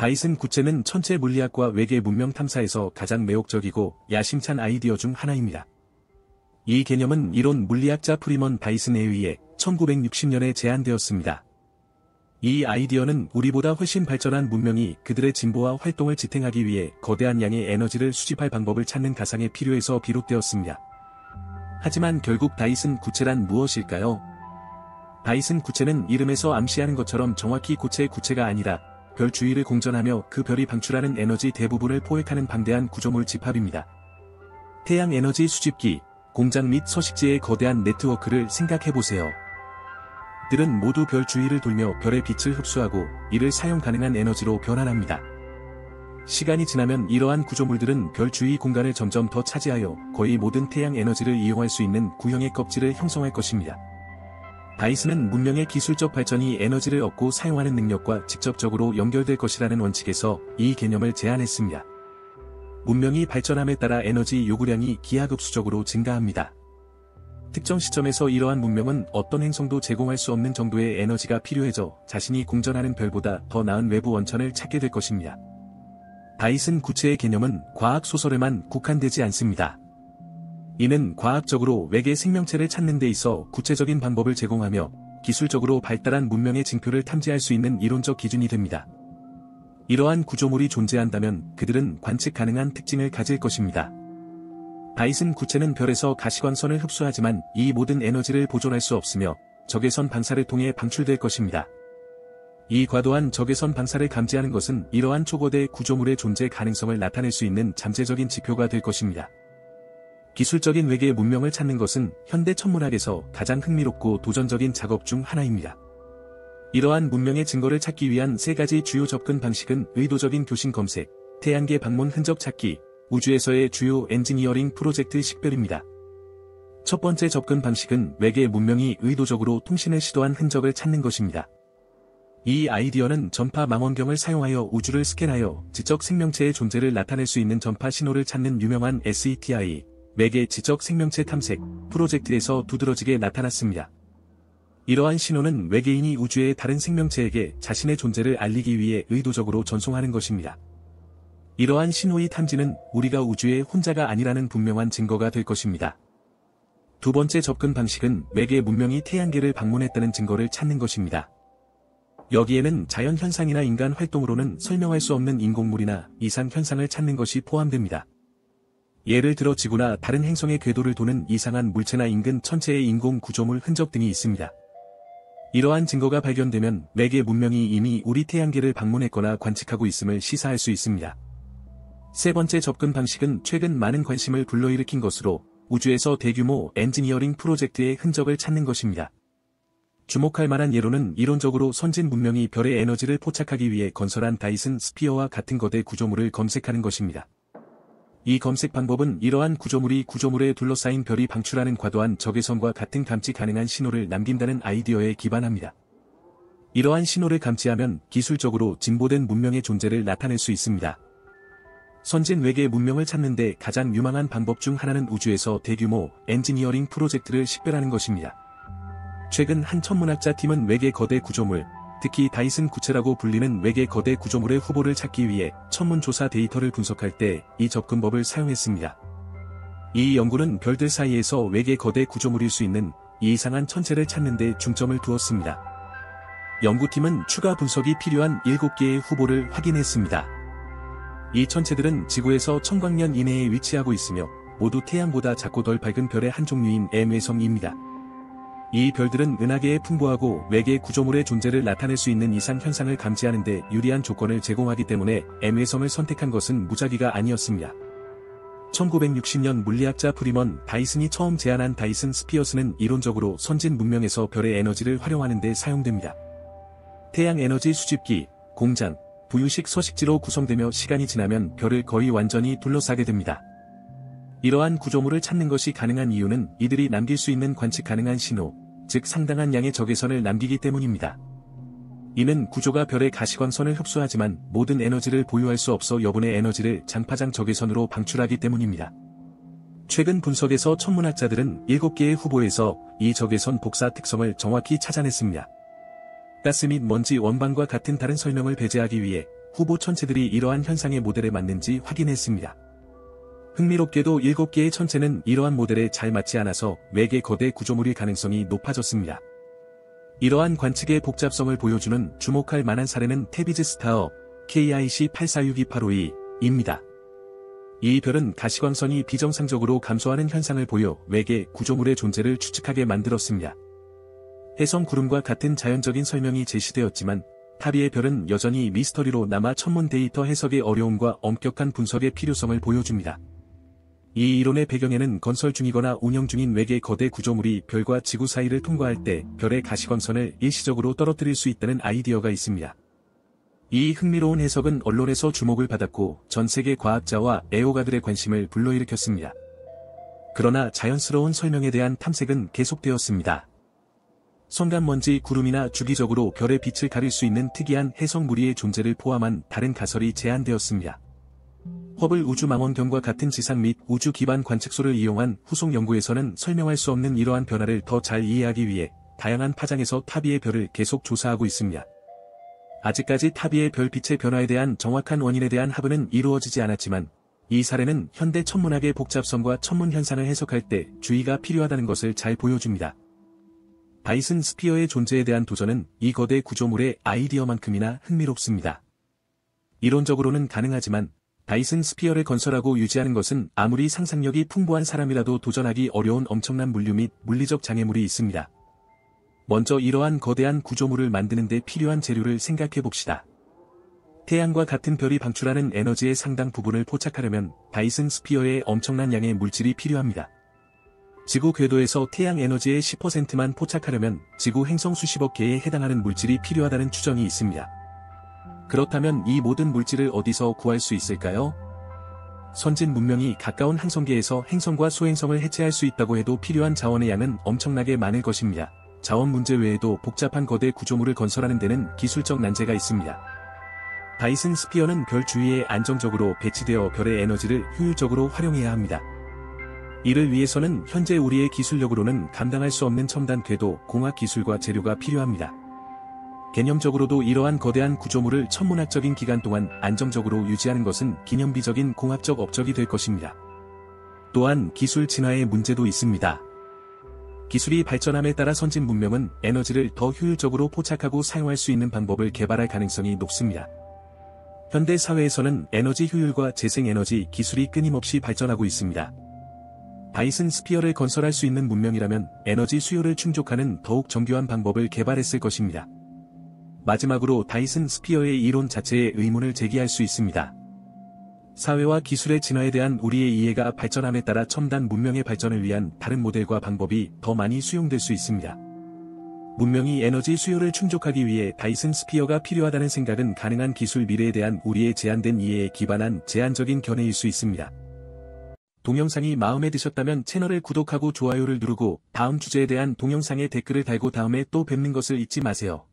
다이슨 구체는 천체 물리학과 외계 문명 탐사에서 가장 매혹적이고 야심찬 아이디어 중 하나입니다. 이 개념은 이론 물리학자 프리먼 다이슨에 의해 1960년에 제안되었습니다. 이 아이디어는 우리보다 훨씬 발전한 문명이 그들의 진보와 활동을 지탱하기 위해 거대한 양의 에너지를 수집할 방법을 찾는 가상의 필요에서 비롯되었습니다. 하지만 결국 다이슨 구체란 무엇일까요? 다이슨 구체는 이름에서 암시하는 것처럼 정확히 고체의 구체가 아니라 별 주위를 공전하며 그 별이 방출하는 에너지 대부분을 포획하는 방대한 구조물 집합입니다. 태양 에너지 수집기, 공장 및 서식지의 거대한 네트워크를 생각해보세요. 들은 모두 별 주위를 돌며 별의 빛을 흡수하고 이를 사용 가능한 에너지로 변환합니다. 시간이 지나면 이러한 구조물들은 별 주위 공간을 점점 더 차지하여 거의 모든 태양 에너지를 이용할 수 있는 구형의 껍질을 형성할 것입니다. 다이슨은 문명의 기술적 발전이 에너지를 얻고 사용하는 능력과 직접적으로 연결될 것이라는 원칙에서 이 개념을 제안했습니다. 문명이 발전함에 따라 에너지 요구량이 기하급수적으로 증가합니다. 특정 시점에서 이러한 문명은 어떤 행성도 제공할 수 없는 정도의 에너지가 필요해져 자신이 공전하는 별보다 더 나은 외부 원천을 찾게 될 것입니다. 다이슨 구체의 개념은 과학 소설에만 국한되지 않습니다. 이는 과학적으로 외계 생명체를 찾는 데 있어 구체적인 방법을 제공하며 기술적으로 발달한 문명의 징표를 탐지할 수 있는 이론적 기준이 됩니다. 이러한 구조물이 존재한다면 그들은 관측 가능한 특징을 가질 것입니다. 다이슨 구체는 별에서 가시광선을 흡수하지만 이 모든 에너지를 보존할 수 없으며 적외선 방사를 통해 방출될 것입니다. 이 과도한 적외선 방사를 감지하는 것은 이러한 초거대 구조물의 존재 가능성을 나타낼 수 있는 잠재적인 지표가 될 것입니다. 기술적인 외계 문명을 찾는 것은 현대 천문학에서 가장 흥미롭고 도전적인 작업 중 하나입니다. 이러한 문명의 증거를 찾기 위한 세 가지 주요 접근 방식은 의도적인 교신 검색, 태양계 방문 흔적 찾기, 우주에서의 주요 엔지니어링 프로젝트 식별입니다. 첫 번째 접근 방식은 외계 문명이 의도적으로 통신을 시도한 흔적을 찾는 것입니다. 이 아이디어는 전파 망원경을 사용하여 우주를 스캔하여 지적 생명체의 존재를 나타낼 수 있는 전파 신호를 찾는 유명한 SETI, 외계 지적 생명체 탐색 프로젝트에서 두드러지게 나타났습니다. 이러한 신호는 외계인이 우주의 다른 생명체에게 자신의 존재를 알리기 위해 의도적으로 전송하는 것입니다. 이러한 신호의 탐지는 우리가 우주의 혼자가 아니라는 분명한 증거가 될 것입니다. 두 번째 접근 방식은 외계 문명이 태양계를 방문했다는 증거를 찾는 것입니다. 여기에는 자연 현상이나 인간 활동으로는 설명할 수 없는 인공물이나 이상 현상을 찾는 것이 포함됩니다. 예를 들어 지구나 다른 행성의 궤도를 도는 이상한 물체나 인근 천체의 인공 구조물 흔적 등이 있습니다. 이러한 증거가 발견되면 외계 문명이 이미 우리 태양계를 방문했거나 관측하고 있음을 시사할 수 있습니다. 세 번째 접근 방식은 최근 많은 관심을 불러일으킨 것으로 우주에서 대규모 엔지니어링 프로젝트의 흔적을 찾는 것입니다. 주목할 만한 예로는 이론적으로 선진 문명이 별의 에너지를 포착하기 위해 건설한 다이슨 스피어와 같은 거대 구조물을 검색하는 것입니다. 이 검색 방법은 이러한 구조물이 구조물에 둘러싸인 별이 방출하는 과도한 적외선과 같은 감지 가능한 신호를 남긴다는 아이디어에 기반합니다. 이러한 신호를 감지하면 기술적으로 진보된 문명의 존재를 나타낼 수 있습니다. 선진 외계 문명을 찾는 데 가장 유망한 방법 중 하나는 우주에서 대규모 엔지니어링 프로젝트를 식별하는 것입니다. 최근 한 천문학자 팀은 외계 거대 구조물, 특히 다이슨 구체라고 불리는 외계 거대 구조물의 후보를 찾기 위해 천문조사 데이터를 분석할 때 이 접근법을 사용했습니다. 이 연구는 별들 사이에서 외계 거대 구조물일 수 있는 이상한 천체를 찾는 데 중점을 두었습니다. 연구팀은 추가 분석이 필요한 7개의 후보를 확인했습니다. 이 천체들은 지구에서 청광년 이내에 위치하고 있으며 모두 태양보다 작고 덜 밝은 별의 한 종류인 M외성입니다. 이 별들은 은하계에 풍부하고 외계 구조물의 존재를 나타낼 수 있는 이상 현상을 감지하는 데 유리한 조건을 제공하기 때문에 M외성을 선택한 것은 무작위가 아니었습니다. 1960년 물리학자 프리먼 다이슨이 처음 제안한 다이슨 스피어스는 이론적으로 선진 문명에서 별의 에너지를 활용하는 데 사용됩니다. 태양 에너지 수집기, 공장, 부유식 서식지로 구성되며 시간이 지나면 별을 거의 완전히 둘러싸게 됩니다. 이러한 구조물을 찾는 것이 가능한 이유는 이들이 남길 수 있는 관측 가능한 신호, 즉 상당한 양의 적외선을 남기기 때문입니다. 이는 구조가 별의 가시광선을 흡수하지만 모든 에너지를 보유할 수 없어 여분의 에너지를 장파장 적외선으로 방출하기 때문입니다. 최근 분석에서 천문학자들은 7개의 후보에서 이 적외선 복사 특성을 정확히 찾아냈습니다. 가스 및 먼지 원반과 같은 다른 설명을 배제하기 위해 후보 천체들이 이러한 현상의 모델에 맞는지 확인했습니다. 흥미롭게도 7개의 천체는 이러한 모델에 잘 맞지 않아서 외계 거대 구조물일 가능성이 높아졌습니다. 이러한 관측의 복잡성을 보여주는 주목할 만한 사례는 테비즈 스타어 KIC 846285E입니다. 이 별은 가시광선이 비정상적으로 감소하는 현상을 보여 외계 구조물의 존재를 추측하게 만들었습니다. 해성 구름과 같은 자연적인 설명이 제시되었지만 타비의 별은 여전히 미스터리로 남아 천문 데이터 해석의 어려움과 엄격한 분석의 필요성을 보여줍니다. 이 이론의 배경에는 건설 중이거나 운영 중인 외계 거대 구조물이 별과 지구 사이를 통과할 때 별의 가시광선을 일시적으로 떨어뜨릴 수 있다는 아이디어가 있습니다. 이 흥미로운 해석은 언론에서 주목을 받았고 전 세계 과학자와 애호가들의 관심을 불러일으켰습니다. 그러나 자연스러운 설명에 대한 탐색은 계속되었습니다. 성간먼지 구름이나 주기적으로 별의 빛을 가릴 수 있는 특이한 해성 무리의 존재를 포함한 다른 가설이 제안되었습니다. 허블 우주망원경과 같은 지상 및 우주 기반 관측소를 이용한 후속 연구에서는 설명할 수 없는 이러한 변화를 더 잘 이해하기 위해 다양한 파장에서 타비의 별을 계속 조사하고 있습니다. 아직까지 타비의 별 빛의 변화에 대한 정확한 원인에 대한 합의는 이루어지지 않았지만 이 사례는 현대 천문학의 복잡성과 천문 현상을 해석할 때 주의가 필요하다는 것을 잘 보여줍니다. 다이슨 스피어의 존재에 대한 도전은 이 거대 구조물의 아이디어만큼이나 흥미롭습니다. 이론적으로는 가능하지만 다이슨 스피어를 건설하고 유지하는 것은 아무리 상상력이 풍부한 사람이라도 도전하기 어려운 엄청난 물류 및 물리적 장애물이 있습니다. 먼저 이러한 거대한 구조물을 만드는 데 필요한 재료를 생각해 봅시다. 태양과 같은 별이 방출하는 에너지의 상당 부분을 포착하려면 다이슨 스피어에 엄청난 양의 물질이 필요합니다. 지구 궤도에서 태양 에너지의 10%만 포착하려면 지구 행성 수십억 개에 해당하는 물질이 필요하다는 추정이 있습니다. 그렇다면 이 모든 물질을 어디서 구할 수 있을까요? 선진 문명이 가까운 항성계에서 행성과 소행성을 해체할 수 있다고 해도 필요한 자원의 양은 엄청나게 많을 것입니다. 자원 문제 외에도 복잡한 거대 구조물을 건설하는 데는 기술적 난제가 있습니다. 다이슨 스피어는 별 주위에 안정적으로 배치되어 별의 에너지를 효율적으로 활용해야 합니다. 이를 위해서는 현재 우리의 기술력으로는 감당할 수 없는 첨단 궤도, 공학 기술과 재료가 필요합니다. 개념적으로도 이러한 거대한 구조물을 천문학적인 기간 동안 안정적으로 유지하는 것은 기념비적인 공학적 업적이 될 것입니다. 또한 기술 진화의 문제도 있습니다. 기술이 발전함에 따라 선진 문명은 에너지를 더 효율적으로 포착하고 사용할 수 있는 방법을 개발할 가능성이 높습니다. 현대 사회에서는 에너지 효율과 재생에너지 기술이 끊임없이 발전하고 있습니다. 다이슨 스피어를 건설할 수 있는 문명이라면 에너지 수요를 충족하는 더욱 정교한 방법을 개발했을 것입니다. 마지막으로 다이슨 스피어의 이론 자체에 의문을 제기할 수 있습니다. 사회와 기술의 진화에 대한 우리의 이해가 발전함에 따라 첨단 문명의 발전을 위한 다른 모델과 방법이 더 많이 수용될 수 있습니다. 문명이 에너지 수요를 충족하기 위해 다이슨 스피어가 필요하다는 생각은 가능한 기술 미래에 대한 우리의 제한된 이해에 기반한 제한적인 견해일 수 있습니다. 동영상이 마음에 드셨다면 채널을 구독하고 좋아요를 누르고 다음 주제에 대한 동영상에 댓글을 달고 다음에 또 뵙는 것을 잊지 마세요.